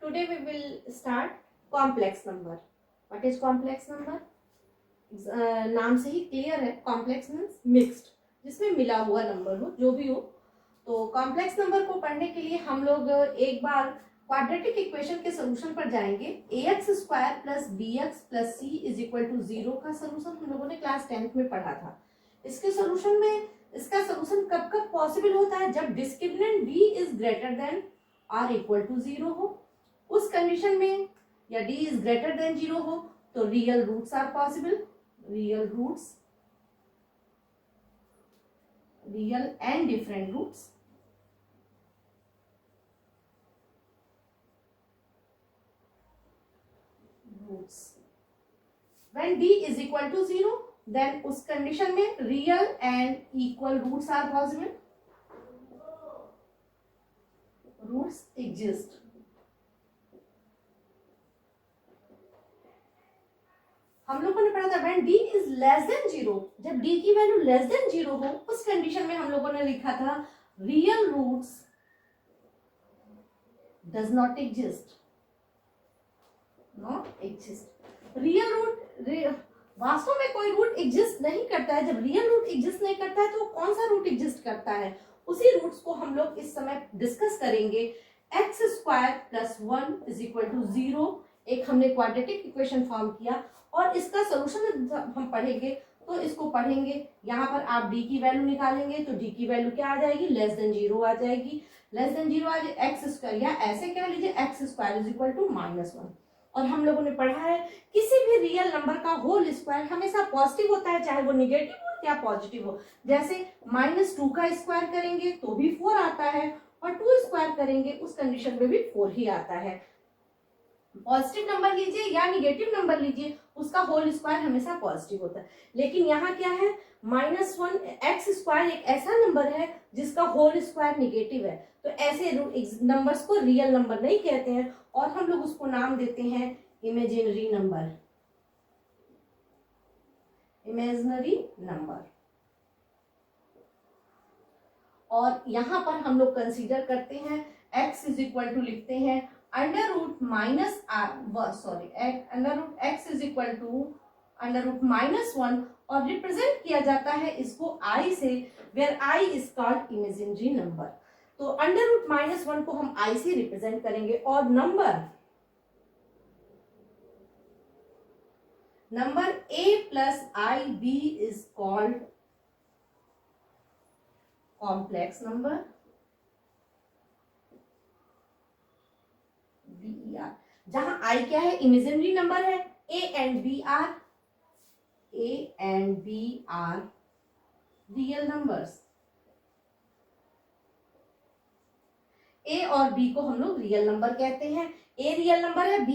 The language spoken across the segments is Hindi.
Today we will start complex number. What is complex number? नाम से ही क्लियर है, कॉम्प्लेक्स मीन्स मिक्स्ड, जिसमें मिला हुआ नंबर हो, जो भी हो। तो कॉम्प्लेक्स नंबर को पढ़ने के लिए हम लोग एक बार क्वाड्रेटिक इक्वेशन के सोल्यूशन पर जाएंगे। ax square plus bx plus c is equal to 0 का सोल्यूशन हम लोगों ने क्लास 10th में पढ़ा था। इसके सोल्यूशन में इसका सोल्यूशन कब कब पॉसिबल होता है? जब discriminant b is greater than और इक्वल टू 0 हो। उस कंडीशन में या d इज ग्रेटर देन 0 हो तो real roots are possible. Real and different roots when d is equal to 0 then उस कंडीशन में real and equal roots are possible. Roots exist. हम लोगों ने पढ़ा था when d is less than 0, जब d की वैल्यू लेस देन 0 हो उस कंडीशन में हम लोगों ने लिखा था real roots does not exist। Real root, वास्तव में कोई रूट एग्जिस्ट नहीं करता है। जब रियल रूट एग्जिस्ट नहीं करता है तो कौन सा रूट एग्जिस्ट करता है? उसी रूट्स को हम लोग इस समय डिस्कस करेंगे। X square plus 1 is equal to 0 एक हमने क्वाड्रेटिक इक्वेशन फॉर्म किया और इसका सोल्यूशन हम पढ़ेंगे। तो इसको पढ़ेंगे, यहाँ पर आप d की वैल्यू निकालेंगे तो d की वैल्यू क्या आ जाएगी? लेस देन 0 आ जाएगी। लेस देन 0 आ जाए एक्स स्क्वायर, या ऐसे कह लीजिए x square is equal to -1। और हम लोगों ने पढ़ा है किसी भी रियल नंबर का होल स्क्वायर हमेशा पॉजिटिव होता है, चाहे वो निगेटिव हो या पॉजिटिव हो। जैसे -2 का स्क्वायर करेंगे तो भी 4 आता है और 2 स्क्वायर करेंगे उस कंडीशन में भी 4 ही आता है। पॉजिटिव नंबर लीजिए या निगेटिव नंबर लीजिए, उसका होल स्क्वायर हमेशा पॉजिटिव होता है। लेकिन यहाँ क्या है? -1 एक्स स्क्वायर एक ऐसा नंबर है जिसका होल स्क्वायर निगेटिव है, तो ऐसे नंबर्स को रियल नंबर नहीं कहते हैं और हम लोग उसको नाम देते हैं इमेजिनरी नंबर। Imaginary number. और यहाँ पर हम लोग कंसीडर करते हैं x इज इक्वल टू, लिखते हैं under root x is equal to √-1 और रिप्रेजेंट किया जाता है इसको i से, where i is called imaginary number. तो √-1 को हम i से रिप्रेजेंट करेंगे और number a plus i b is called complex number. BER, जहां i क्या है? इमेजिनरी नंबर है। a and b are real numbers. a और b को हम लोग रियल नंबर कहते हैं। a रियल नंबर है, b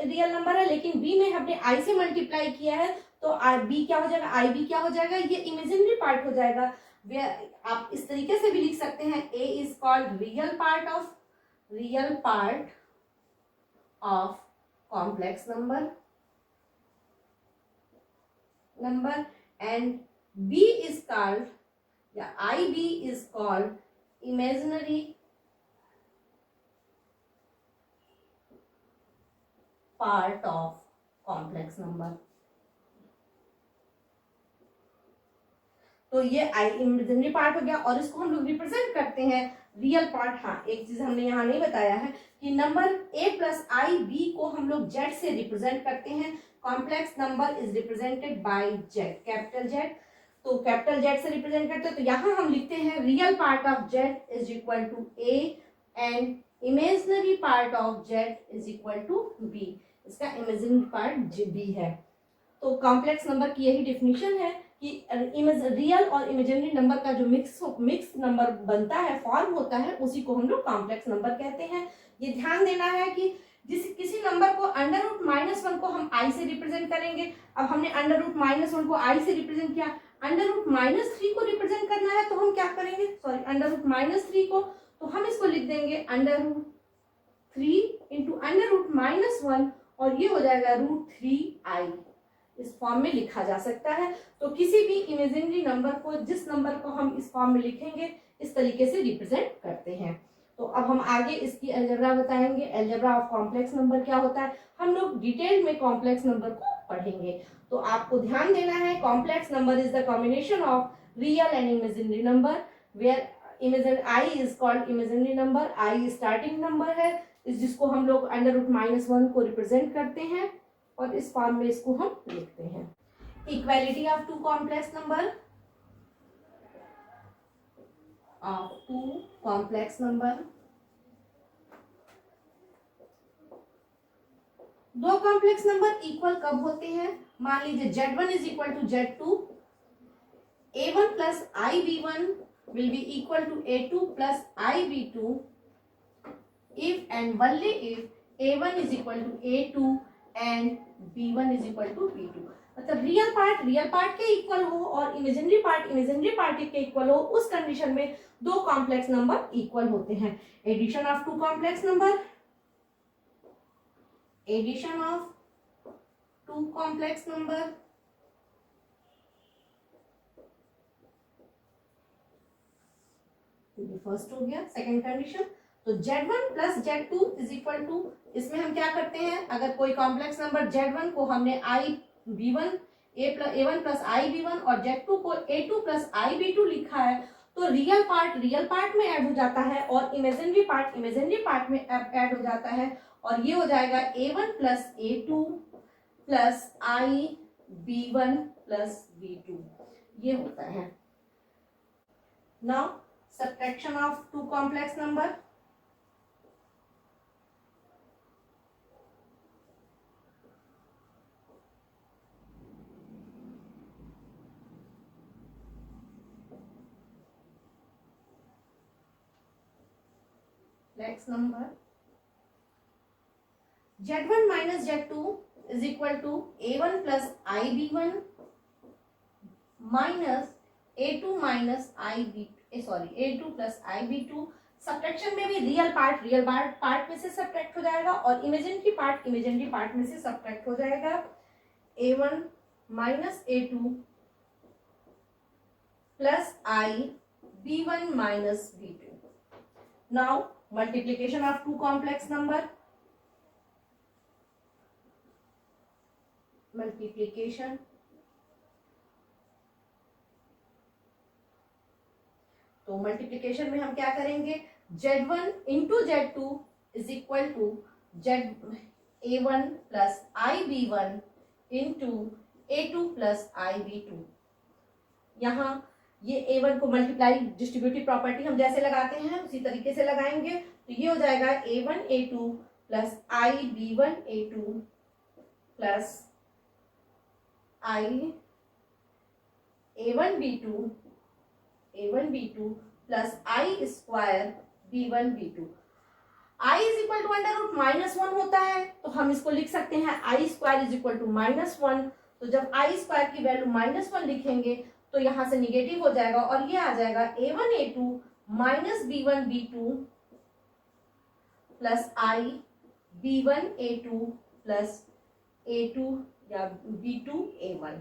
रियल नंबर है, लेकिन b में हमने i से मल्टीप्लाई किया है तो b क्या हो जाएगा? ib क्या हो जाएगा? ये इमेजिनरी पार्ट हो जाएगा। आप इस तरीके से भी लिख सकते हैं a is called real part of complex number and b is called, या ib is called imaginary part of complex number। तो ये इमेजिनरी पार्ट हो गया और इसको हम लोग रिप्रेजेंट करते हैं रियल पार्ट। हाँ, एक चीज हमने यहाँ नहीं बताया है कि number a plus i b को हम लोग z से रिप्रेजेंट करते हैं। Complex number is represented by z, capital Z। तो कैपिटल Z से रिप्रेजेंट करते हैं तो यहाँ हम लिखते हैं real part of z is equal to a and imaginary part of z is equal to b। इसका इमेजिनरी पार्ट b है। तो कॉम्प्लेक्स नंबर की यही डेफिनेशन है कि रियल और इमेजिनरी नंबर का जो मिक्स नंबर बनता है, फॉर्म होता है, उसी को हम लोग कॉम्प्लेक्स नंबर कहते हैं। ये ध्यान देना है कि किसी नंबर को √-1 को हम i से रिप्रेजेंट करेंगे। अब हमने √-1 को i से रिप्रेजेंट किया, √-3 को रिप्रेजेंट करना है तो हम क्या करेंगे? √-3 को तो हम इसको लिख देंगे √3 इंटू √-1 और ये हो जाएगा √3i। इस फॉर्म में लिखा जा सकता है। तो किसी भी इमेजिनरी नंबर को, जिस नंबर को हम इस फॉर्म में लिखेंगे, इस तरीके से रिप्रेजेंट करते हैं। तो अब हम आगे इसकी अलजेब्रा बताएंगे। अलजेब्रा ऑफ कॉम्प्लेक्स नंबर क्या होता है, हम लोग डिटेल में कॉम्प्लेक्स नंबर को पढ़ेंगे। तो आपको ध्यान देना है, complex number is the combination of real and imaginary number, where imaginary i is called imaginary number. I starting number है, जिसको हम लोग √-1 को रिप्रेजेंट करते हैं और इस फॉर्म में इसको हम लिखते हैं। Equality of two complex number, of two complex number, दो कॉम्प्लेक्स नंबर इक्वल कब होते हैं, मान लीजिए Z1 is equal to Z2, A1 plus IB1 will be equal to A2 plus IB2 if and only if A1 is equal to A2 and B1 is equal to B2। मतलब रियल पार्ट के इक्वल हो और इमेजिनरी पार्ट के इक्वल हो, उस कंडीशन में दो कॉम्प्लेक्स नंबर इक्वल होते हैं। Addition of two complex number, addition of two complex number, first हो गया। सेकंड कंडीशन, तो Z1 plus Z2 is equal to, इसमें हम क्या करते हैं, अगर कोई कॉम्प्लेक्स नंबर Z1 को हमने A1 प्लस IB1 और Z2 को A2 प्लस IB2 लिखा है, तो रियल पार्ट में ऐड हो जाता है और इमेजिनरी पार्ट में ऐड हो जाता है, और ये हो जाएगा A1 plus A2 plus IB1 plus B2, ये होता है। Now subtraction of two complex number, next number, Z1 minus Z2 is equal to A1 plus IB1 minus A2 minus A2 plus IB2। Subtraction में भी रियल पार्ट में से सब्ट्रैक्ट हो जाएगा और इमेजिनरी पार्ट में से सब्ट्रैक्ट हो जाएगा। A1 minus A2 plus IB1 minus B2। Now multiplication of two complex number, multiplication, तो मल्टीप्लिकेशन में हम क्या करेंगे, Z1 into Z2 is equal to A1 plus IB1 into A2 plus IB2। यहाँ ये A1 को मल्टीप्लाई डिस्ट्रीब्यूटिव प्रॉपर्टी हम जैसे लगाते हैं उसी तरीके से लगाएंगे, तो ये हो जाएगा A1 A2 plus IB1 A2 plus A1 B2 plus I square B1 B2। I is equal to √-1 होता है, तो हम इसको लिख सकते हैं I square is equal to -1। तो जब I स्क्वायर की वैल्यू -1 लिखेंगे तो यहां से निगेटिव हो जाएगा और ये आ जाएगा A1 A2 minus B1 B2 plus I B1 A2 plus A2 या B2 A1।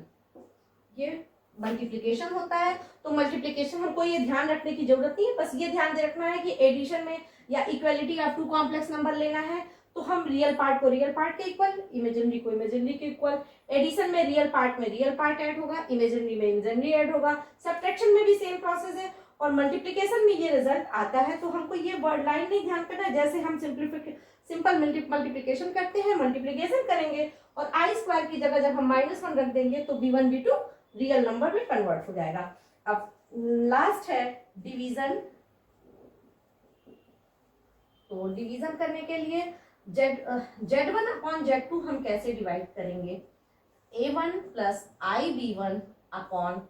ये मल्टीप्लिकेशन होता है। तो मल्टीप्लिकेशन हमको ये ध्यान रखने की जरूरत नहीं है, बस ये ध्यान रखना है कि एडिशन में या equality of two complex number लेना है तो हम रियल पार्ट को रियल पार्ट के इक्वल, इमेजिनरी को इमेजिनरी के इक्वल। एडिशन में रियल पार्ट ऐड होगा, इमेजिनरी में इमेजिनरी ऐड होगा। सब्ट्रैक्शन में भी सेम प्रोसेस है और मल्टीप्लिकेशन में ये रिजल्ट आता है। तो हमको ये वर्ड लाइन नहीं ध्यान करना है, जैसे हम सिंपल मल्टीप्लिकेशन करते हैं, मल्टीप्लिकेशन करेंगे और I स्क्वायर की जगह जब हम -1 रख देंगे तो B1 B2 रियल नंबर में कन्वर्ट हो जाएगा। अब लास्ट है डिवीजन। तो डिवीजन करने के लिए Z1 अपॉन Z2 हम कैसे डिवाइड करेंगे, A1 plus IB1 upon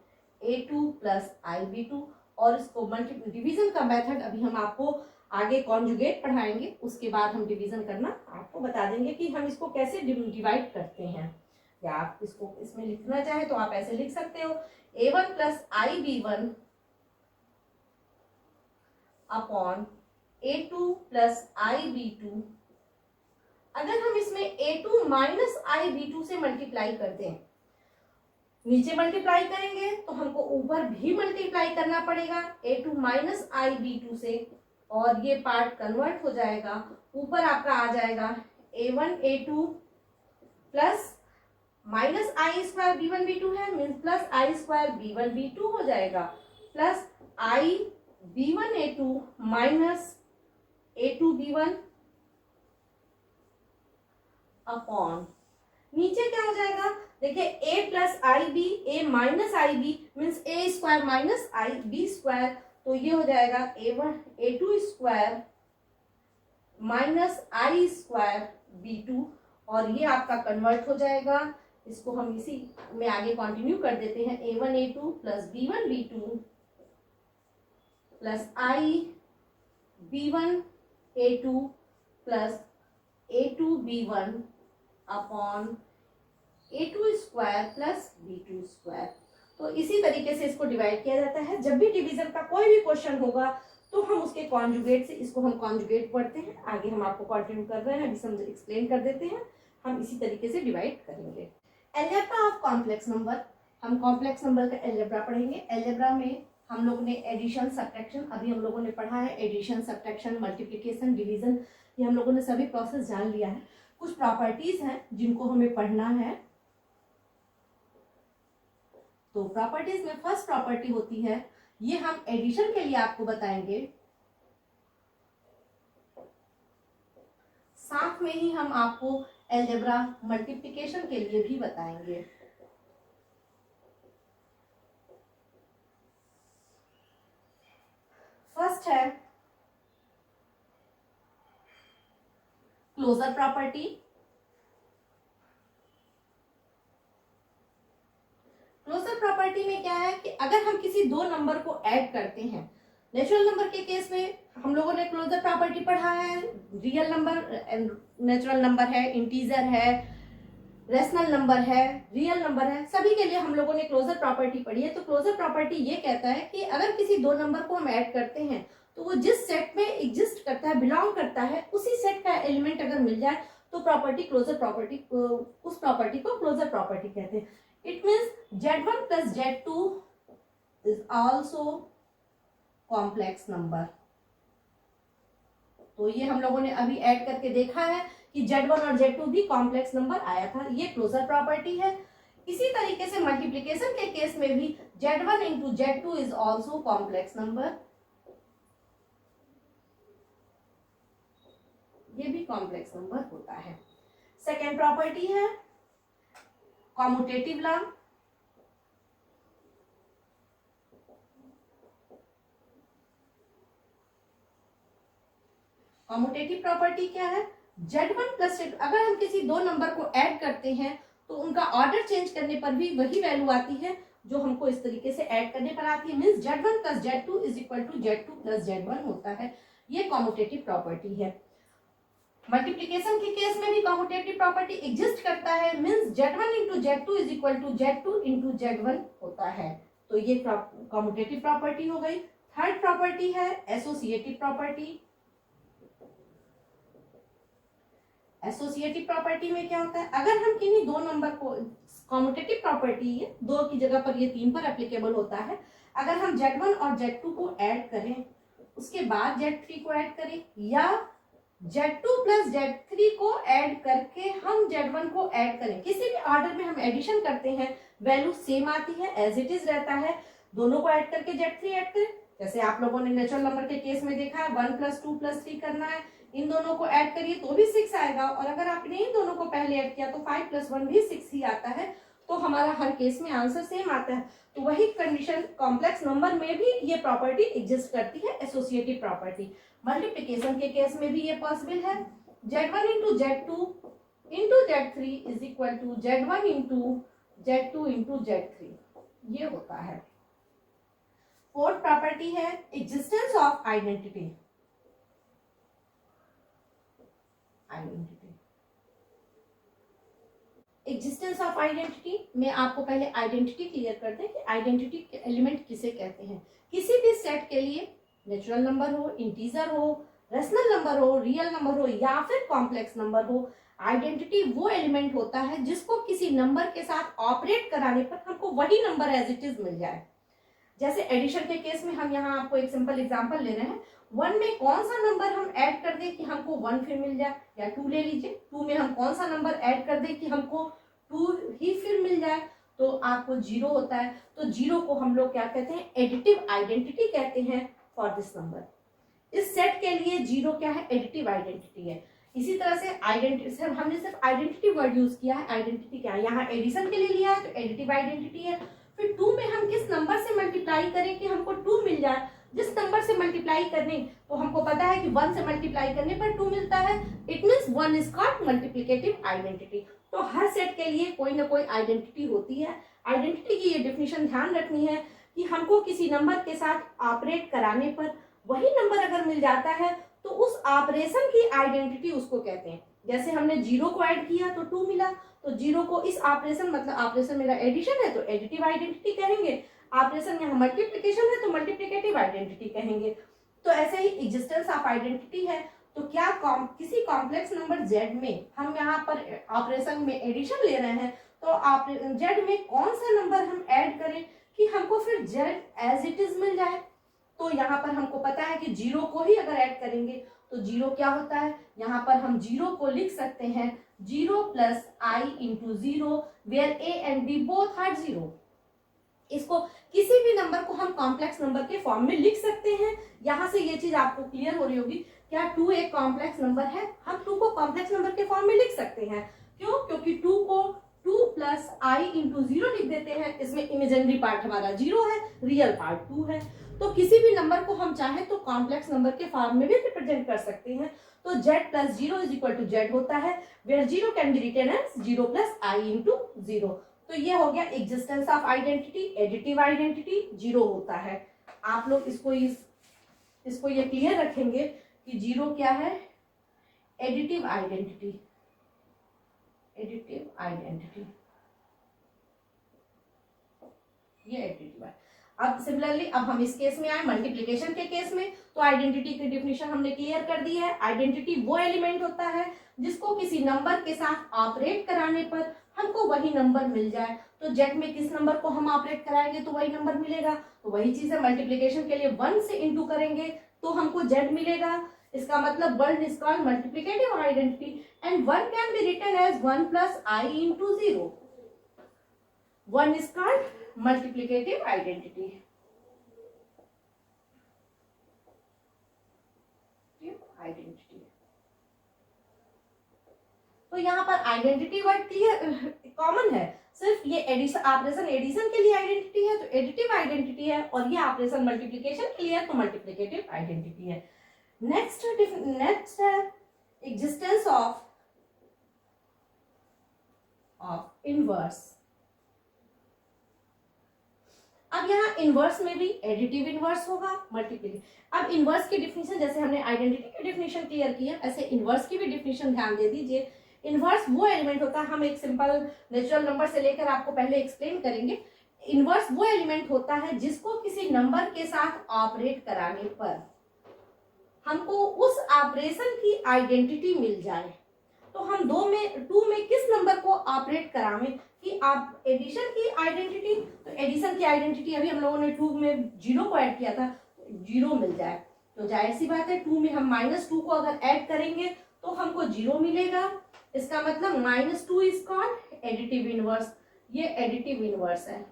A2 plus IB2। और इसको डिवीजन का मेथड अभी हम आपको आगे कॉन्जुगेट पढ़ाएंगे, उसके बाद हम डिवीजन करना आपको बता देंगे कि हम इसको कैसे डिवाइड करते हैं। या आप इसको इसमें लिखना चाहे तो आप ऐसे लिख सकते हो, A1 plus IB1 upon A2 plus IB2। अगर हम इसमें A2 माइनस IB2 से मल्टीप्लाई करते हैं, नीचे मल्टीप्लाई करेंगे तो हमको ऊपर भी मल्टीप्लाई करना पड़ेगा A2 माइनस IB2 से, और ये पार्ट कन्वर्ट हो जाएगा, ऊपर आपका आ जाएगा a1 a2 plus minus i square b1 b2 है, मीन्स प्लस आई स्क्वायर b1 b2 हो जाएगा, plus i b1 a2 minus a2 b1 upon नीचे क्या हो जाएगा, देखिए a plus i b, a minus i b means a square minus i b square, तो ये हो जाएगा a1 a2 square minus i square b2, और ये आपका कन्वर्ट हो जाएगा, इसको हम इसी में आगे कंटिन्यू कर देते हैं, a1 a2 plus b1 b2 plus i b1 a2 plus a2 b1 upon a2 square plus b2 square. तो इसी तरीके से इसको डिवाइड किया जाता है। जब भी डिवीजन का कोई भी क्वेश्चन होगा तो हम उसके कॉन्जुगेट से, इसको हम कॉन्जुगेट पढ़ते हैं, आगे हम आपको कंटिन्यू कर रहे हैं, अभी समझ एक्सप्लेन कर देते हैं, हम इसी तरीके से डिवाइड करेंगे। अलजेब्रा ऑफ कॉम्प्लेक्स नंबर, हम कॉम्प्लेक्स नंबर का अलजेब्रा पढ़ेंगे। अलजेब्रा में हम लोग ने एडिशन सब्ट्रैक्शन, अभी हम लोगों ने पढ़ा है एडिशन सब्ट्रैक्शन मल्टीप्लिकेशन डिवीजन, ये हम लोगों ने सभी प्रोसेस जान लिया है। कुछ प्रॉपर्टीज हैं जिनको हमें पढ़ना है। तो प्रॉपर्टीज में फर्स्ट प्रॉपर्टी होती है, ये हम एडिशन के लिए आपको बताएंगे, साथ में ही हम आपको अलजेब्रा मल्टीप्लिकेशन के लिए भी बताएंगे। फर्स्ट है क्लोजर प्रॉपर्टी। क्लोजर प्रॉपर्टी में क्या है कि अगर हम किसी दो नंबर को ऐड करते हैं, नेचुरल नंबर के केस में हम लोगों ने क्लोजर प्रॉपर्टी पढ़ा है, रियल नंबर नेचुरल नंबर है, इंटीजर है, रेशनल नंबर है, रियल नंबर है, सभी के लिए हम लोगों ने क्लोजर प्रॉपर्टी पढ़ी है। तो क्लोजर प्रॉपर्टी ये कहता है कि अगर किसी दो नंबर को हम ऐड करते हैं तो वो जिस सेट में एग्जिस्ट करता है, बिलोंग करता है, उसी सेट का एलिमेंट अगर मिल जाए तो प्रॉपर्टी क्लोजर प्रॉपर्टी, उस प्रॉपर्टी को क्लोजर प्रॉपर्टी कहते हैं। It means Z1 plus Z2 is also complex number. तो ये हम लोगों ने अभी ऐड करके देखा है कि Z1 और Z2 भी कॉम्प्लेक्स नंबर आया था, ये क्लोजर प्रॉपर्टी है। इसी तरीके से मल्टीप्लिकेशन के केस में भी Z1 into Z2 is also complex number, ये भी कॉम्प्लेक्स नंबर होता है। सेकेंड प्रॉपर्टी है कॉम्यूटेटिव लॉ। कॉम्यूटेटिव प्रॉपर्टी क्या है, Z1 प्लस Z2, अगर हम किसी दो नंबर को ऐड करते हैं तो उनका ऑर्डर चेंज करने पर भी वही वैल्यू आती है जो हमको इस तरीके से ऐड करने पर आती है, means Z1 plus Z2 is equal to Z2 plus Z1 होता है, ये कॉम्यूटेटिव प्रॉपर्टी है। मल्टीप्लिकेशन के केस में भी कॉम्यूटेटिव प्रॉपर्टी एग्जिस्ट करता है, means Z1 into Z2 is equal to Z2 into Z1 होता है, तो ये कॉम्यूटेटिव प्रॉपर्टी हो गई। थर्ड प्रॉपर्टी है एसोसिएटिव प्रॉपर्टी। एसोसिएटिव प्रॉपर्टी में क्या होता है, अगर हम किन्हीं दो नंबर को, कॉम्यूटेटिव प्रॉपर्टी है, दो की जगह पर ये तीन पर एप्लीकेबल होता है, अगर हम Z1 और Z2 को ऐड करें उसके बाद Z3 को ऐड करें, या Z2 प्लस Z3 को ऐड करके हम Z1 को ऐड करें, किसी भी ऑर्डर में हम एडिशन करते हैं वैल्यू सेम आती है, एज इट इज रहता है। दोनों को ऐड करके Z3 ऐड करें, जैसे आप लोगों ने नेचुरल नंबर के केस में देखा है 1 प्लस 2 प्लस 3 करना है, इन दोनों को ऐड करिए तो भी 6 आएगा, और अगर आपने इन दोनों को पहले ऐड किया तो 5 प्लस 1 भी 6 ही आता है, तो हमारा हर केस में आंसर सेम आता है। तो वही कंडीशन कॉम्प्लेक्स नंबर में भी ये प्रॉपर्टी एग्जिस्ट करती है, एसोसिएटिव प्रॉपर्टी। मल्टीप्लिकेशन के केस में भी ये पॉसिबल है, Z1 into Z2 into Z3 is equal to Z1 into Z2 into Z3, ये होता है। फोर्थ प्रॉपर्टी है existence of identity. Existence of identity में आपको पहले आइडेंटिटी क्लियर कर दें कि आइडेंटिटी के एलिमेंट किसे कहते हैं। किसी भी सेट के लिए, नेचुरल नंबर हो, इंटीजर हो, रेशनल नंबर हो, रियल नंबर हो या फिर कॉम्प्लेक्स नंबर हो, आइडेंटिटी वो एलिमेंट होता है जिसको किसी नंबर के साथ ऑपरेट कराने पर हमको वही नंबर एज इट इज मिल जाए। जैसे एडिशन के केस में हम यहाँ आपको एक सिंपल एग्जांपल ले रहे हैं, 1 में कौन सा नंबर हम ऐड कर दें कि हमको 1 फिर मिल जाए, या 2 ले लीजिए, 2 में हम कौन सा नंबर ऐड कर दें कि हमको 2 ही फिर मिल जाए, तो आपको 0 होता है। तो 0 को हम लोग क्या कहते हैं, एडिटिव आइडेंटिटी कहते हैं फॉर दिस नंबर। इस सेट के लिए 0 क्या है, एडिटिव आइडेंटिटी है। इसी तरह से आइडेंटिटी, हमने सिर्फ आइडेंटिटी वर्ड यूज किया है, आइडेंटिटी क्या है, यहाँ एडिशन के लिए लिया है तो एडिटिव आइडेंटिटी है। फिर 2 में हम किस नंबर से मल्टीप्लाई करें कि हमको 2 मिल जाए, जिस नंबर से मल्टीप्लाई करने, तो हमको पता है कि 1 से मल्टीप्लाई करने पर 2 मिलता है, it means 1 is called multiplicative identity. तो हर सेट के लिए कोई ना कोई आइडेंटिटी होती है। आइडेंटिटी की ये डिफिनेशन ध्यान रखनी है कि हमको किसी नंबर के साथ ऑपरेट कराने पर वही नंबर अगर मिल जाता है तो उस ऑपरेशन की आइडेंटिटी उसको कहते हैं। जैसे हमने 0 को ऐड किया तो 2 मिला, तो 0 को इस ऑपरेशन, मतलब ऑपरेशन मेरा एडिशन है तो एडिटिव आइडेंटिटी कहेंगे, ऑपरेशन यहाँ मल्टीप्लिकेशन है तो मल्टीप्लिकेटिव आइडेंटिटी कहेंगे। तो ऐसे ही एग्जिस्टेंस ऑफ आइडेंटिटी है। तो क्या किसी कॉम्प्लेक्स नंबर z में हम यहाँ पर ऑपरेशन में एडिशन ले रहे हैं, तो आप z में कौन सा नंबर हम ऐड करें कि हमको फिर z एज इट इज मिल जाए। तो यहाँ पर हमको पता है कि 0 को ही अगर ऐड करेंगे तो 0 क्या होता है, यहाँ पर हम 0 को लिख सकते हैं 0 plus i into 0 where a and b both are 0। इसको किसी भी नंबर को हम कॉम्प्लेक्स नंबर के फॉर्म में लिख सकते हैं। यहाँ से ये चीज आपको क्लियर हो रही होगी, क्या 2 एक कॉम्प्लेक्स नंबर है, हम 2 को कॉम्प्लेक्स नंबर के फॉर्म में लिख सकते हैं। क्यों, क्योंकि 2 को 2 प्लस i इंटू 0 लिख देते हैं, इसमें इमेजिनरी पार्ट हमारा 0 है, रियल पार्ट 2 है। तो किसी भी नंबर को हम चाहे तो कॉम्प्लेक्स नंबर के फॉर्म में भी रिप्रेजेंट कर सकते हैं। तो z plus 0 is equal to z होता है, where 0 can be written as 0 plus i into 0। तो ये हो गया existence of identity, additive identity 0 होता है। आप लोग इसको ये क्लियर रखेंगे कि 0 क्या है, एडिटिव आइडेंटिटी, एडिटिव आइडेंटिटी, ये एडिटिव है। अब सिमिलरली अब हम इस केस में आए मल्टीप्लिकेशन के केस में, तो आइडेंटिटी की डिफिनेशन हमने क्लियर कर दी है। आइडेंटिटी वो एलिमेंट होता है जिसको किसी नंबर के साथ ऑपरेट कराने पर हमको वही नंबर मिल जाए। तो z में किस नंबर को हम ऑपरेट कराएंगे तो वही नंबर मिलेगा। तो वही चीज है, मल्टीप्लिकेशन के लिए 1 से इंटू करेंगे तो हमको z मिलेगा। इसका मतलब 1 is called multiplicative identity and 1 can be written as 1 plus i into 0। 1 is called multiplicative identity. तो यहाँ पर आइडेंटिटी वर्ड क्लियर कॉमन है, सिर्फ ये एडिशन, ऑपरेशन एडिशन के लिए आइडेंटिटी है तो एडिटिव आइडेंटिटी है, और ये ऑपरेशन मल्टीप्लिकेशन के लिए है तो मल्टीप्लिकेटिव आइडेंटिटी है। नेक्स्ट है एग्जिस्टेंस ऑफ इनवर्स। अब यहाँ इनवर्स में भी एडिटिव इनवर्स होगा, मल्टीप्लिकेटिव। अब इनवर्स की डिफिनेशन, जैसे हमने आइडेंटिटी की डिफिनेशन क्लियर की है, ऐसे इनवर्स की भी डिफिनेशन ध्यान दे दीजिए। इनवर्स वो एलिमेंट होता है, हम एक सिंपल नेचुरल नंबर से लेकर आपको पहले एक्सप्लेन करेंगे। इनवर्स वो एलिमेंट होता है जिसको किसी नंबर के साथ ऑपरेट कराने पर हमको उस ऑपरेशन की आइडेंटिटी मिल जाए। तो हम 2 में किस नंबर को ऑपरेट करावें कि आप एडिशन की आइडेंटिटी, तो एडिशन की आइडेंटिटी अभी हम लोगों ने 2 में 0 को ऐड किया था, 0 मिल जाए। तो जाहिर सी बात है 2 में हम -2 को अगर ऐड करेंगे तो हमको 0 मिलेगा। इसका मतलब -2 इज कॉल्ड एडिटिव इनवर्स। ये एडिटिव इनवर्स है।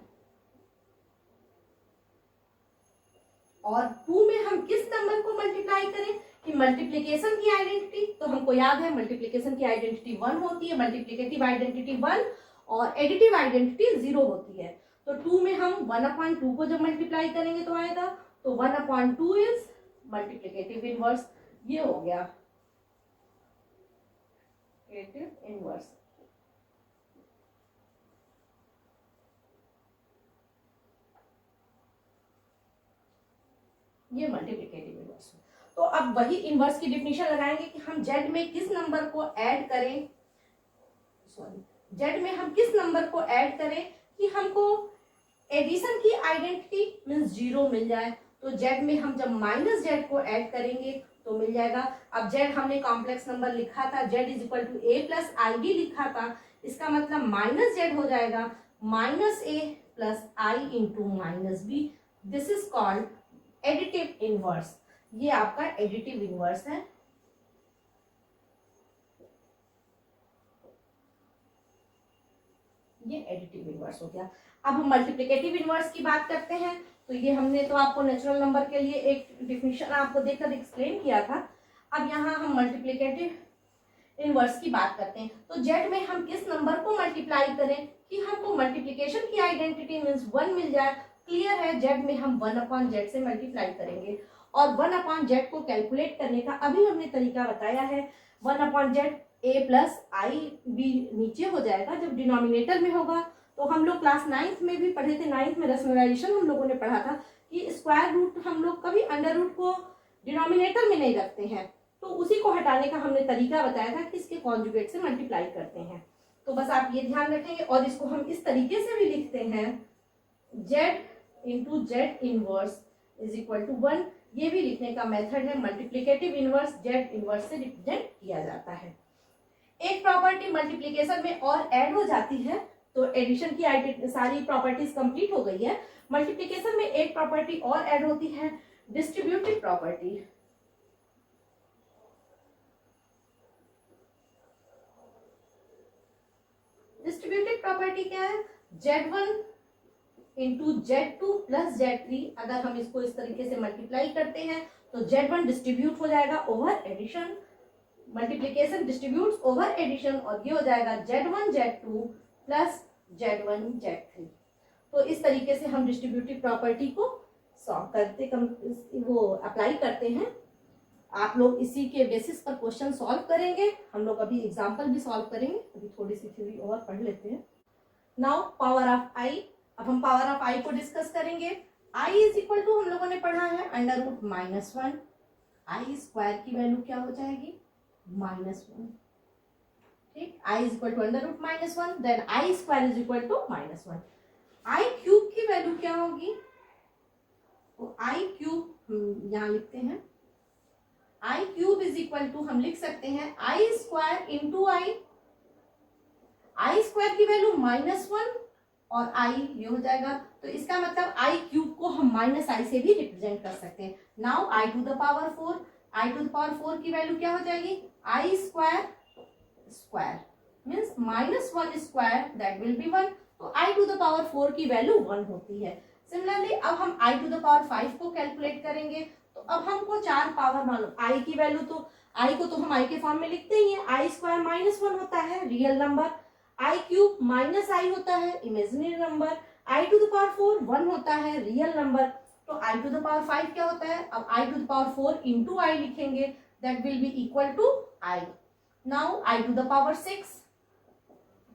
और 2 में हम किस नंबर को मल्टीप्लाई करें कि मल्टीप्लिकेशन की आइडेंटिटी, तो हमको याद है मल्टीप्लिकेशन की आइडेंटिटी 1 होती है, मल्टीप्लिकेटिव आइडेंटिटी 1 और एडिटिव आइडेंटिटी 0 होती है। तो 2 में हम 1/2 को जब मल्टीप्लाई करेंगे तो आएगा, तो 1/2 इज मल्टीप्लिकेटिव इनवर्स। ये हो गया इनवर्स। ये मल्टीप्लिकेटिव इनवर्स। तो अब वही इनवर्स की डिफिनेशन लगाएंगे कि हम z में किस नंबर को ऐड करें, z में हम किस नंबर को ऐड करें कि हमको एडिशन की आइडेंटिटी मींस 0 मिल जाए। तो z में हम जब -z को ऐड करेंगे तो मिल जाएगा। अब z हमने कॉम्प्लेक्स नंबर लिखा था, z is equal to a plus i भी लिखा था, इसका मतलब -z हो जाएगा -a plus i into -b। This is called additive inverse. ये आपका एडिटिव इनवर्स है। ये एडिटिव इनवर्स हो गया। अब हम मल्टीप्लिकेटिव इनवर्स की बात करते हैं। तो ये हमने तो आपको नेचुरल नंबर के लिए एक डिफिनेशन आपको देकर एक्सप्लेन किया था। अब यहाँ हम मल्टीप्लिकेटिव इनवर्स की बात करते हैं। तो जेड में हम किस नंबर को मल्टीप्लाई करें कि हमको मल्टीप्लिकेशन की आइडेंटिटी मीन्स 1 मिल जाए। क्लियर है, जेड में हम 1/z से मल्टीप्लाई करेंगे और 1/z को कैलकुलेट करने का अभी हमने तरीका बताया है। 1/z a प्लस आई भी नीचे हो जाएगा जब डिनोमिनेटर में होगा। तो हम लोग क्लास 9th में भी पढ़े थे, 9th में रैशनलाइजेशन हम लोगों ने पढ़ा था कि स्क्वायर रूट हम लोग कभी अंडर रूट को डिनोमिनेटर में नहीं रखते हैं। तो उसी को हटाने का हमने तरीका बताया था कि इसके कॉन्जुगेट से मल्टीप्लाई करते हैं। तो बस आप ये ध्यान रखेंगे। और इसको हम इस तरीके से भी लिखते हैं, z into z inverse is equal to 1। ये भी लिखने का मेथड है। मल्टीप्लिकेटिव इनवर्स जेड इनवर्स से रिप्रेजेंट किया जाता है। एक प्रॉपर्टी मल्टीप्लिकेशन में और ऐड हो जाती है तो एडिशन की सारी प्रॉपर्टीज कंप्लीट हो गई है। मल्टीप्लिकेशन में एक प्रॉपर्टी और ऐड होती है, डिस्ट्रीब्यूटिव प्रॉपर्टी। डिस्ट्रीब्यूटिव प्रॉपर्टी क्या है? z1 into z2 plus z3। अगर हम इसको इस तरीके से मल्टीप्लाई करते हैं तो z1 डिस्ट्रीब्यूट हो जाएगा over addition, multiplication distributes over addition, और ये हो जाएगा z1 z2 plus z1 z3। तो इस तरीके से हम डिस्ट्रीब्यूटिव प्रॉपर्टी को सॉल्व करते वो अप्लाई करते हैं। आप लोग इसी के बेसिस पर क्वेश्चन सॉल्व करेंगे। हम लोग अभी एग्जांपल भी सॉल्व करेंगे। अभी थोड़ी सी थ्योरी और पढ़ लेते हैं। नाउ पावर ऑफ आई। अब हम पावर ऑफ आई को डिस्कस करेंगे। आई इज इक्वल टू हम लोगों ने पढ़ा है अंडर रूट -1। आई स्क्वायर की वैल्यू क्या हो जाएगी? -1। ठीक, i is equal to under root -1, then i square is equal to -1। I cube की वैल्यू क्या होगी? तो आई क्यूब यहां लिखते हैं, i cube is equal to हम लिख सकते हैं i square into i. I square की वैल्यू -1 और आई ये हो जाएगा। तो इसका मतलब आई क्यूब को हम -i से भी रिप्रेजेंट कर सकते हैं। Now i to the power 4, i to the power 4 की वैल्यू क्या हो जाएगी? I square square means -1 square that will be 1। तो आई टू द पावर 4 की वैल्यू 1 होती है। सिमिलरली अब हम आई टू द पावर 5 को कैलकुलेट करेंगे। तो अब हमको 4 पावर मालूम, आई की वैल्यू तो आई को तो हम आई के फॉर्म में लिखते ही हैं। आई स्क्वायर -1 होता है real number, i cube -i होता है imaginary number, i to the power 4 1 होता है रियल नंबर। तो आई टू द पावर 5 क्या होता है? अब i to the power 4 into i लिखेंगे, that will be equal to i. Now i to the power 6,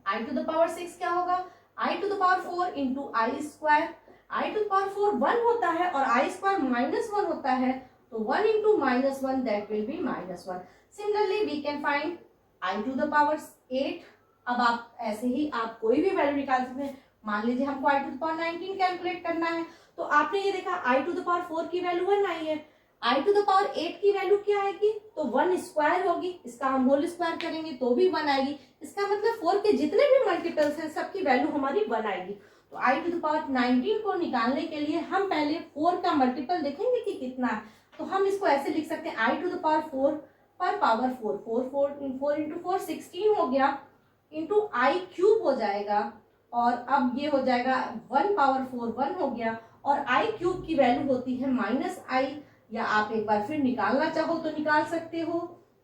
i to the power 6 क्या होगा? I to the power 4 into i square. I to the power 4 1 होता है और आई स्क्वायर -1 होता है, तो 1 into -1 that will be -1। Similarly we can find i to the power 8। अब आप ऐसे ही आप कोई भी वैल्यू निकाल सकते हैं। मान लीजिए हमको आई टू द पावर 19 कैलकुलेट करना है, तो आपने ये देखा आई टू द पावर 4 की वैल्यू 1 आई है, आई टू द पावर 8 की वैल्यू क्या आएगी? तो 1 स्क्वायर होगी, इसका हम होल स्क्वायर करेंगे तो भी 1 आएगी। इसका मतलब 4 के जितने भी मल्टीपल्स हैं सबकी वैल्यू हमारी 1 आएगी। तो आई टू द पावर 19 को निकालने के लिए हम पहले 4 का मल्टीपल देखेंगे कि कितना है। तो हम इसको ऐसे लिख सकते हैं, आई टू द पावर 4 पर पावर 4, 4 इंटू 4 16 हो गया, इंटू आई क्यूब हो जाएगा, और अब ये हो जाएगा 1 पावर 4 1 हो गया, और आई क्यूब की वैल्यू होती है -i, या आप एक बार फिर निकालना चाहो तो निकाल सकते हो।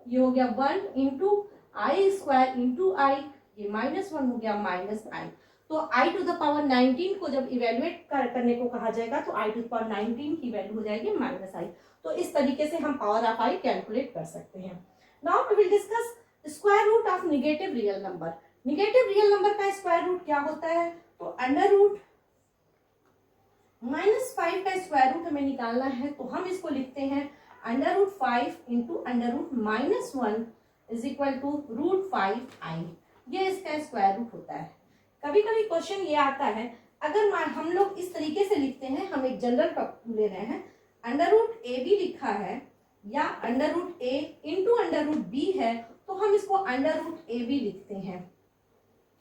ये हो गया 1 इंटू आई स्क्वायर इंटू आई, ये -1 हो गया -i। तो आई टू द पावर 19 को जब इवेल्युएट करने को कहा जाएगा तो आई टू द पावर 19 की वैल्यू हो जाएगी -i। तो इस तरीके से हम पावर ऑफ आई कैलकुलेट कर सकते हैं। Now we will discuss square root of negative real number. Negative real number का स्क्वायर रूट क्या होता है? तो अंडर रूट -5 का स्क्वायर रूट हमें निकालना है, तो हम इसको लिखते हैं under root 5 into under root -1 is equal to √5i। ये इसका स्क्वायर रूट होता है। कभी कभी क्वेश्चन ये आता है, अगर हम लोग इस तरीके से लिखते हैं, हम एक जनरल ले रहे हैं, अंडर रूट ए बी लिखा है या अंडर रूट ए इंटू अंडर रूट बी है, तो हम इसको अंडर रूट ए बी लिखते हैं।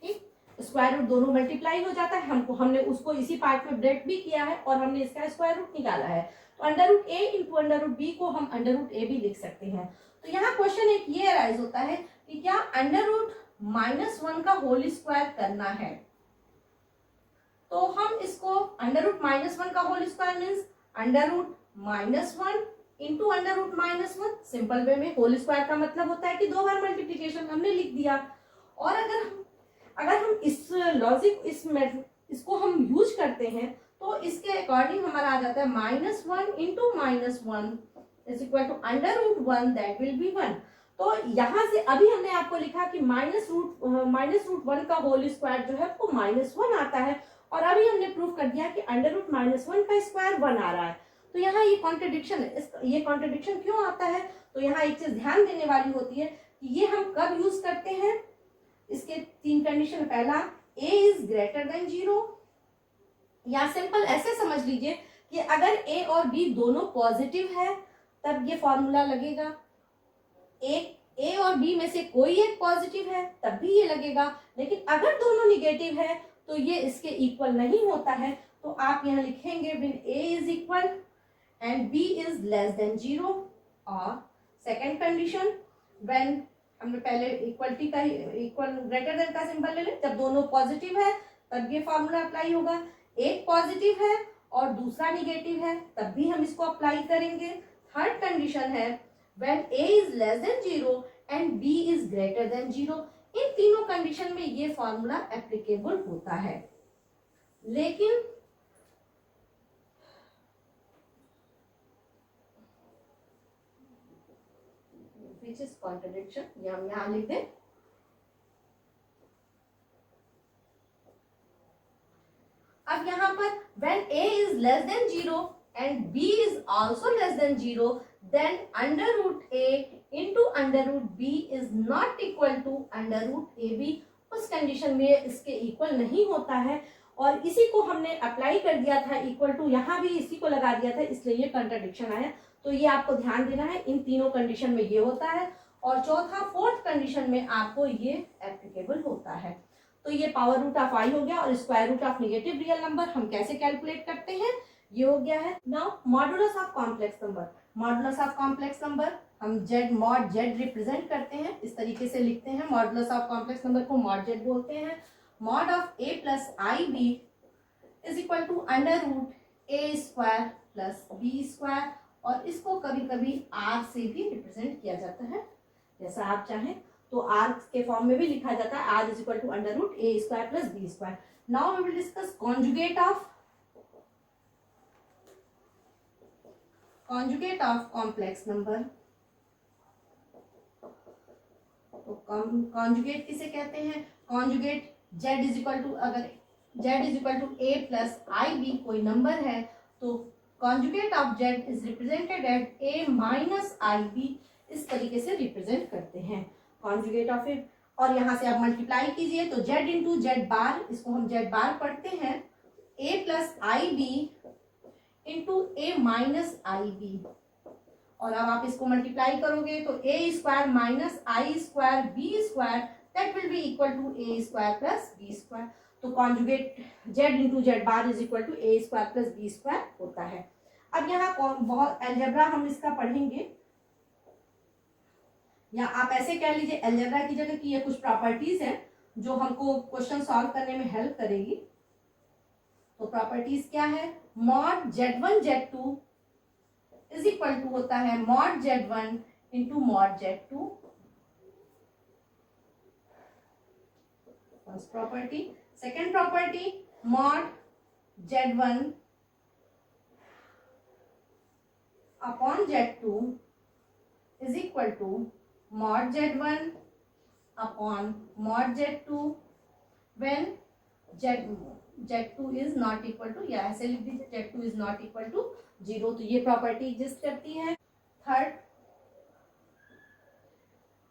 ठीक, स्क्वायर रूट दोनों मल्टीप्लाई हो जाता है, हमने उसको इसी पार्ट में ब्रेक भी किया है और हमने इसका स्क्वायर रूट निकाला है। तो अंडर रूट ए इंटू अंडर रूट बी को हम अंडर रूट ए भी लिख सकते हैं। तो यहाँ क्वेश्चन एक ये अराइज होता है कि क्या अंडर रूट -1 का होल स्क्वायर करना है। तो हम इसको अंडर रूट -1 का whole square means under root -1 into under root -1, simple way में होल स्क्वायर का मतलब होता है कि 2 बार मल्टीप्लीकेशन हमने लिख दिया। और अगर हम इस लॉजिक इसको हम यूज करते हैं तो इसके अकॉर्डिंग हमारा आ जाता है -1 into -1 is equal to under root 1, that will be 1। तो यहाँ से अभी हमने आपको लिखा कि -√1 का होल स्क्वायर जो है वो -1 आता है, और अभी हमने प्रूफ कर दिया कि अंडर रूट -1 का स्क्वायर 1 आ रहा है। तो यहाँ ये कॉन्ट्रडिक्शन है। ये कॉन्ट्रडिक्शन क्यों आता है, तो यहाँ एक चीज ध्यान देने वाली होती है कि ये हम कब यूज करते हैं। इसके 3 कंडीशन, पहला a इज ग्रेटर देन 0, या सिंपल ऐसे समझ लीजिए कि अगर a और b दोनों पॉजिटिव है तब ये फॉर्मूला लगेगा, a और b में से कोई एक पॉजिटिव है तब भी ये लगेगा, लेकिन अगर दोनों निगेटिव है तो ये इसके इक्वल नहीं होता है। तो आप यहाँ लिखेंगे when a is equal and b is less than 0, और सेकेंड कंडीशन व्हेन, हमने पहले इक्वलिटी का इक्वल ग्रेटर देन का सिंबल ले लें, जब दोनों पॉजिटिव है तब ये फॉर्मूला अप्लाई होगा। एक पॉजिटिव है और दूसरा निगेटिव है तब भी हम इसको अप्लाई करेंगे। थर्ड कंडीशन है when a is less than 0 and b is greater than 0। इन तीनों कंडीशन में ये फॉर्मूला एप्लीकेबल होता है। लेकिन which is contradiction, ये हम यहाँ लिख दें। अब यहाँ पर when a is less than 0 and b is also less than 0, then under root a into under root b is not equal to under root ab। उस कंडीशन में इसके इक्वल नहीं होता है, और इसी को हमने अप्लाई कर दिया था इक्वल टू, यहाँ भी इसी को लगा दिया था, इसलिए ये कंट्राडिक्शन आया। तो ये आपको ध्यान देना है, इन तीनों कंडीशन में ये होता है, और चौथा फोर्थ कंडीशन में आपको ये एप्लीकेबल होता है। तो ये पावर रूट ऑफ आई हो गया, और square root of negative real number हम कैसे कैलकुलेट करते हैं ये हो गया है। Now modulus of complex number. Modulus of complex number हम जेड मॉड जेड रिप्रेजेंट करते हैं, इस तरीके से लिखते हैं। मॉडुलस ऑफ कॉम्प्लेक्स नंबर को मॉड जेड बोलते हैं। Mod of a plus i B is equal to under root a square plus B square, और इसको कभी कभी r से भी रिप्रेजेंट किया जाता है, जैसा आप चाहें तो r के फॉर्म में भी लिखा जाता है, r is equal to under root a square plus B square. Now we will discuss conjugate of complex number. तो कॉन्जुगेट किसे कहते हैं? Conjugate z is equal to, अगर z is equal to a plus i B कोई नंबर है तो conjugate of z is represented at a minus i B, इस तरीके से रिप्रेजेंट करते हैं कॉन्जुगेट ऑफ ए। और यहाँ से आप मल्टीप्लाई कीजिए तो z इंटू जेड बार, इसको हम जेड बार पढ़ते हैं, a plus i b into a minus i b, और अब आप इसको मल्टीप्लाई करोगे तो a square minus i square b square, that will be equal to a square plus B square. तो conjugate z into z bar is equal to a square plus B square होता है। अब यहाँ बहुत अलजेब्रा हम इसका पढ़ेंगे, या आप ऐसे कह लीजिए अलजेब्रा की जगह कि ये कुछ प्रॉपर्टीज हैं जो हमको क्वेश्चन सॉल्व करने में हेल्प करेगी। तो प्रॉपर्टीज क्या है? Mod z1 z2 is equal to होता है mod z1 into mod z2, first property. Second property mod z1 upon z2 is equal to mod z1 upon mod z2 when z2 is not equal to, या ऐसे लिख दीजिए z2 is not equal to 0। तो ये प्रॉपर्टी एग्जिस्ट करती है। Third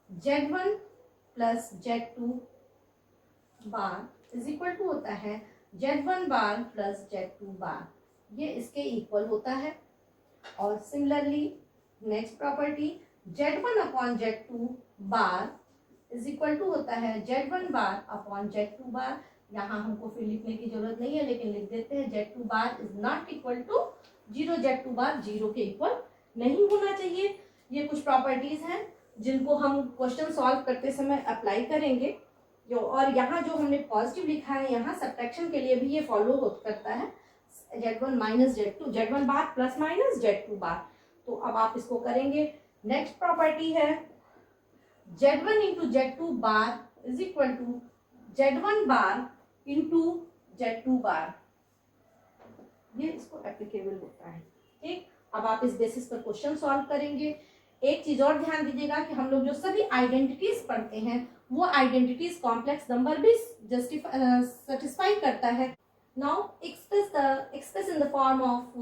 z1 plus z2 bar is equal to होता है z1 bar plus z2 bar, ये इसके इक्वल होता है। और similarly next property z1 upon z2 bar is equal to होता है z1 बार अपॉन z2 बार, यहाँ हमको फिर लिखने की जरूरत नहीं है, लेकिन लिख देते हैं Z2 bar is not equal to 0, Z2 bar 0 के इक्वल नहीं होना चाहिए। ये कुछ प्रॉपर्टीज हैं जिनको हम क्वेश्चन सॉल्व करते समय अप्लाई करेंगे। जो और यहाँ जो हमने पॉजिटिव लिखा है, यहाँ सब्ट्रैक्शन के लिए भी ये फॉलो करता है, Z1 minus Z2, Z1 bar plus minus Z2 bar. तो अब आप इसको करेंगे। नेक्स्ट प्रॉपर्टी है Z1 into Z2 bar is equal to Z1 bar into Z2 bar, ये इसको एप्लीकेबल होता है। ठीक, अब आप इस बेसिस पर क्वेश्चन सॉल्व करेंगे। एक चीज और ध्यान दीजिएगा कि हम लोग जो सभी आइडेंटिटीज पढ़ते हैं वो आइडेंटिटीज कॉम्प्लेक्स नंबर भी सेटिस्फाई करता है। Now express in the form of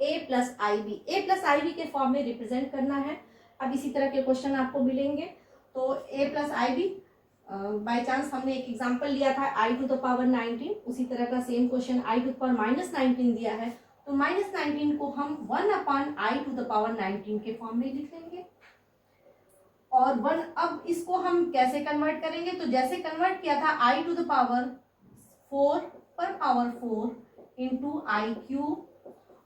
a plus IB, a plus IB के फॉर्म में रिप्रेजेंट करना है। अब इसी तरह के क्वेश्चन आपको मिलेंगे। तो a plus IB, by chance हमने एक एग्जांपल लिया था i टू द पावर 19, उसी तरह का same question i to the power minus 19 दिया है, तो माइनस 19 को हम 1 upon i to the power 19 के फॉर्म में लिख लेंगे। और 1, अब इसको हम कैसे कन्वर्ट करेंगे, तो जैसे कन्वर्ट किया था i टू द पावर 4 पर पावर 4 इंटू आई क्यूब,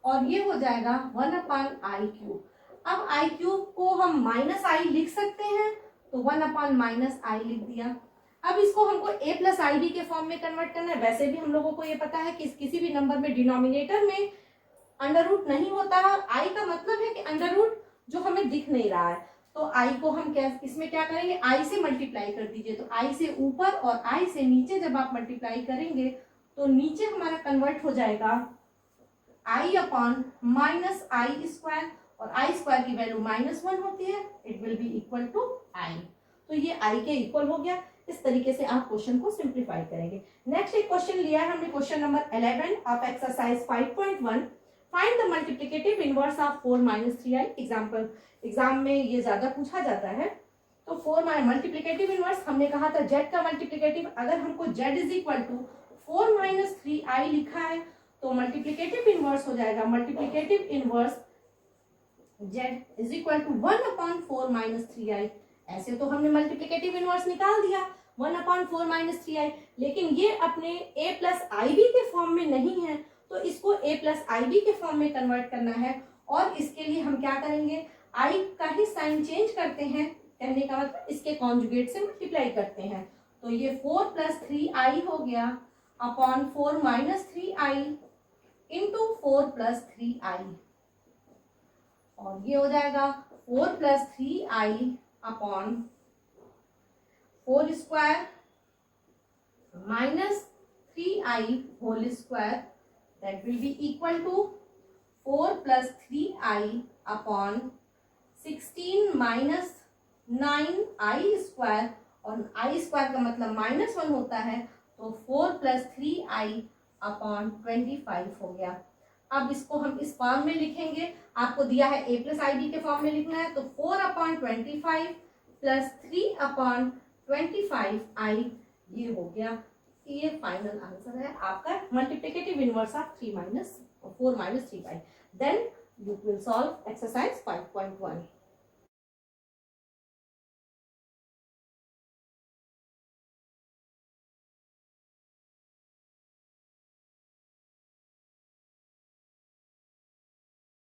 और ये हो जाएगा 1 अपॉन आई क्यूब। अब आई क्यूब को हम माइनस आई लिख सकते हैं, तो 1 अपॉन माइनस आई लिख दिया। अब इसको हमको a प्लस आई बी के फॉर्म में कन्वर्ट करना है। वैसे भी हम लोगों को ये पता है कि किसी भी नंबर में डिनोमिनेटर में अंडर रूट नहीं होता है। आई का मतलब है कि अंडर रूट जो हमें दिख नहीं रहा है, तो आई को हम इसमें क्या करेंगे, आई से मल्टीप्लाई कर दीजिए। तो आई से ऊपर और आई से नीचे जब आप मल्टीप्लाई करेंगे तो नीचे हमारा कन्वर्ट हो जाएगा i upon minus i square, और आई स्क्वायर की वैल्यू -1 होती है, it will be equal to i. तो ये आई के इक्वल हो गया। इस तरीके से आप क्वेश्चन को सिंप्लीफाई करेंगे। नेक्स्ट एक क्वेश्चन लिया है हमने, question number 11 of exercise 5.1, find the multiplicative inverse of 4 minus 3i। Exam में ये ज्यादा पूछा जाता है। तो 4 मल्टीप्लिकेटिव इनवर्स, हमने कहा था z का मल्टीप्लिकेटिव, अगर हमको z is equal to 4 minus 3i लिखा है तो मल्टीप्लिकेटिव इनवर्स हो जाएगा, multiplicative inverse z is equal to 1 upon 4 minus 3i। ऐसे तो हमने मल्टीप्लिकेटिव इनवर्स निकाल दिया 1 अपॉन 4 माइनस 3i, लेकिन ये अपने a प्लस आई बी के फॉर्म में नहीं है, तो इसको a प्लस आई बी के फॉर्म में कन्वर्ट करना है। और इसके लिए हम क्या करेंगे, i का ही साइन चेंज करते हैं, कहने का मतलब इसके कॉन्जुगेट से मल्टीप्लाई करते हैं। तो ये 4 प्लस 3i हो गया upon 4 minus 3i into 4 plus 3i, और ये हो जाएगा 4 plus 3i upon 4 square minus 3i whole square, that will be equal to 4 plus 3i upon 16 minus 9i square, और i स्क्वायर का मतलब -1 होता है, तो 4 प्लस 3i अपॉन 25 हो गया। अब इसको हम इस फॉर्म में लिखेंगे, आपको दिया है a प्लस आई बी के फॉर्म में लिखना है, तो 4 अपॉन 25 प्लस 3 अपॉन 25i, ये हो गया। ये फाइनल आंसर है आपका multiplicative inverse of 4 minus 3i। Then you will solve exercise 5.1।